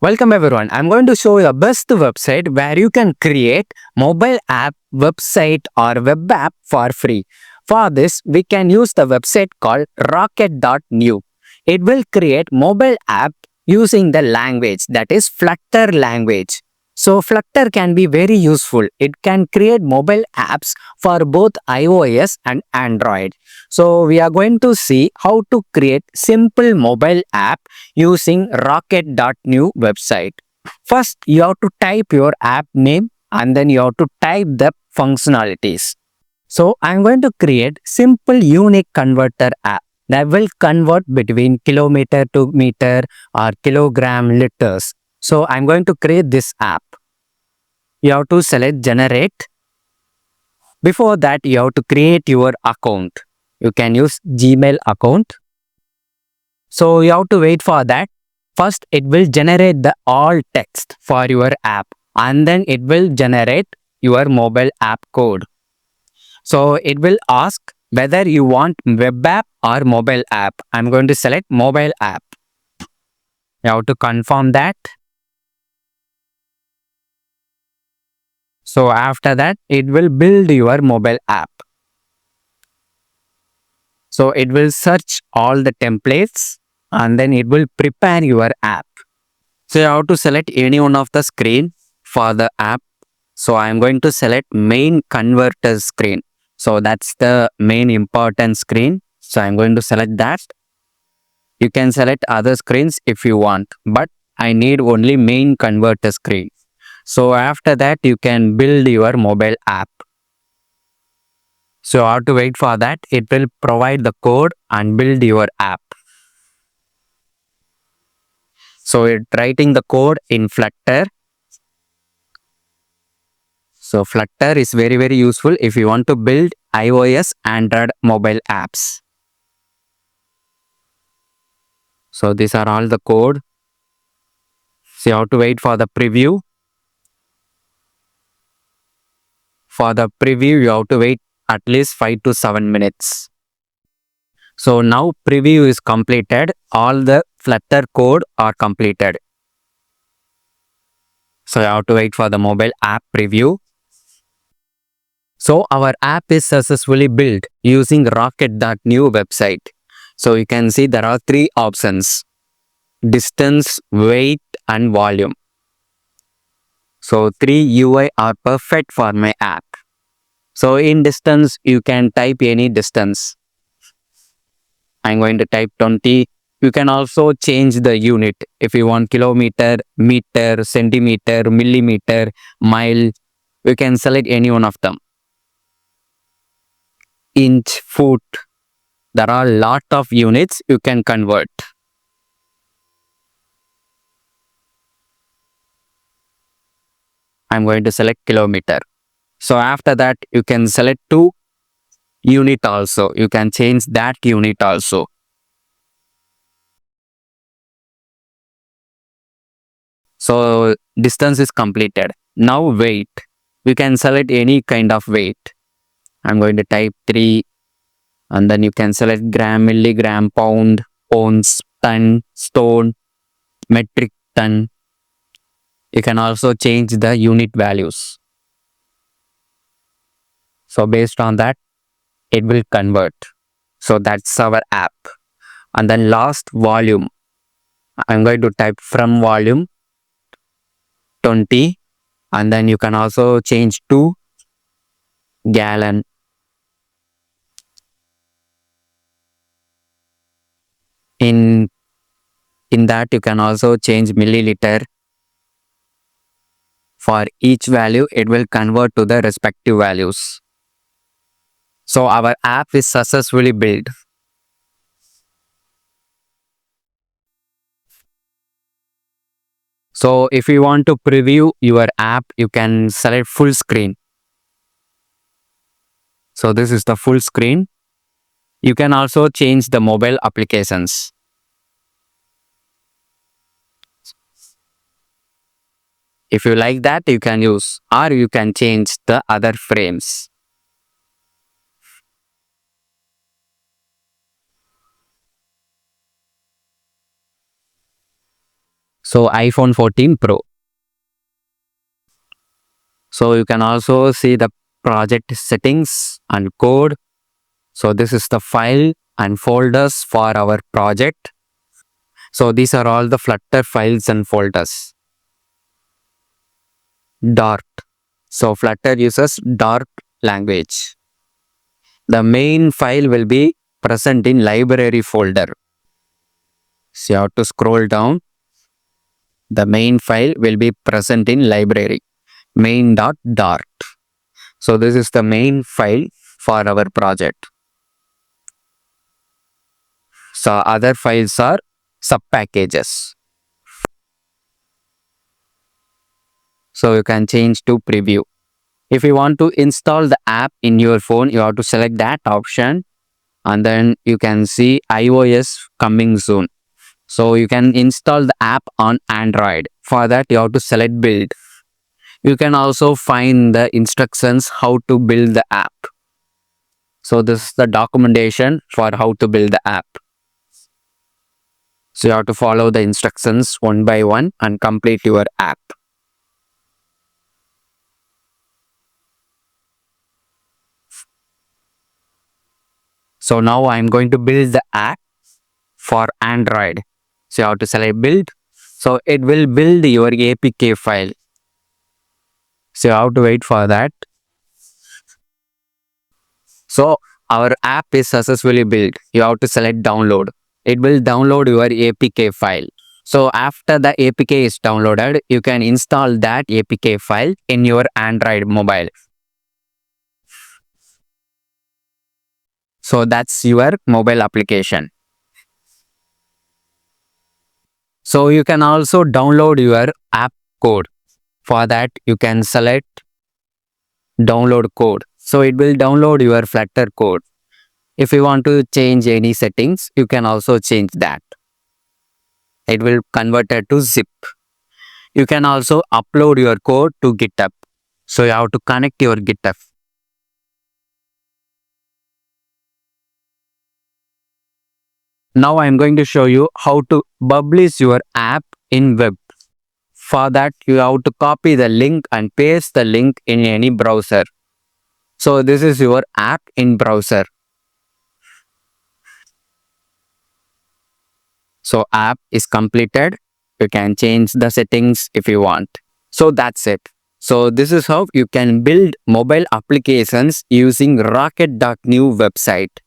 Welcome everyone. I'm going to show you the best website where you can create mobile app, website or web app for free. For this, we can use the website called rocket.new. It will create mobile app using the language that is Flutter language. So Flutter can be very useful. It can create mobile apps for both iOS and Android. So we are going to see how to create simple mobile app using rocket.new website. First, you have to type your app name and then you have to type the functionalities. So I'm going to create simple unique converter app that will convert between kilometer to meter or kilogram liters. So I'm going to create this app. You have to select generate. Before that, you have to create your account. You can use Gmail account. So you have to wait for that. First, it will generate the all text for your app and then it will generate your mobile app code. So it will ask whether you want web app or mobile app. I'm going to select mobile app. You have to confirm that. So after that, it will build your mobile app. So it will search all the templates and then it will prepare your app. So you have to select any one of the screen for the app. So I'm going to select main converter screen. So that's the main important screen. So I'm going to select that. You can select other screens if you want, but I need only main converter screen. So after that, you can build your mobile app. So you have to wait for that. It will provide the code and build your app. So it's writing the code in Flutter. So Flutter is very useful if you want to build iOS, Android mobile apps. So these are all the code. So you have to wait for the preview. For the preview, you have to wait at least 5 to 7 minutes. So now preview is completed. All the Flutter code are completed. So you have to wait for the mobile app preview. So our app is successfully built using rocket.new website. So you can see there are three options: distance, weight and volume. So three UI are perfect for my app. So in distance, you can type any distance. I'm going to type 20. You can also change the unit if you want kilometer, meter, centimeter, millimeter, mile. You can select any one of them. Inch, foot. There are a lot of units you can convert. I'm going to select kilometer. So after that, you can select two unit also. You can change that unit also. So distance is completed. Now weight. We can select any kind of weight. I'm going to type 3 and then you can select gram, milligram, pound, ounce, ton, stone, metric ton. You can also change the unit values. So based on that, it will convert. So that's our app. And then last, volume. I'm going to type from volume 20 and then you can also change to gallon. In that you can also change milliliter. For each value, it will convert to the respective values. So our app is successfully built. So if you want to preview your app, you can select full screen. So this is the full screen. You can also change the mobile applications. If you like that, you can use, or you can change the other frames. So iPhone 14 Pro. So you can also see the project settings and code. So this is the file and folders for our project. So these are all the Flutter files and folders. Dart. So Flutter uses Dart language. The main file will be present in library folder. So you have to scroll down. The main file will be present in library. Main.dart. So this is the main file for our project. So other files are subpackages. So you can change to preview. If you want to install the app in your phone, you have to select that option and then you can see iOS coming soon. So you can install the app on Android. For that, you have to select build. You can also find the instructions how to build the app. So this is the documentation for how to build the app. So you have to follow the instructions one by one and complete your app. So now I'm going to build the app for Android. So you have to select build. So it will build your APK file. So you have to wait for that. So our app is successfully built. You have to select download. It will download your APK file. So after the APK is downloaded, you can install that APK file in your Android mobile. So that's your mobile application. So you can also download your app code. For that, you can select download code. So it will download your Flutter code. If you want to change any settings, you can also change that. It will convert it to zip. You can also upload your code to GitHub. So you have to connect your GitHub. Now I am going to show you how to publish your app in web. For that, you have to copy the link and paste the link in any browser. So this is your app in browser. So app is completed. You can change the settings if you want. So that's it. So this is how you can build mobile applications using Rocket.new website.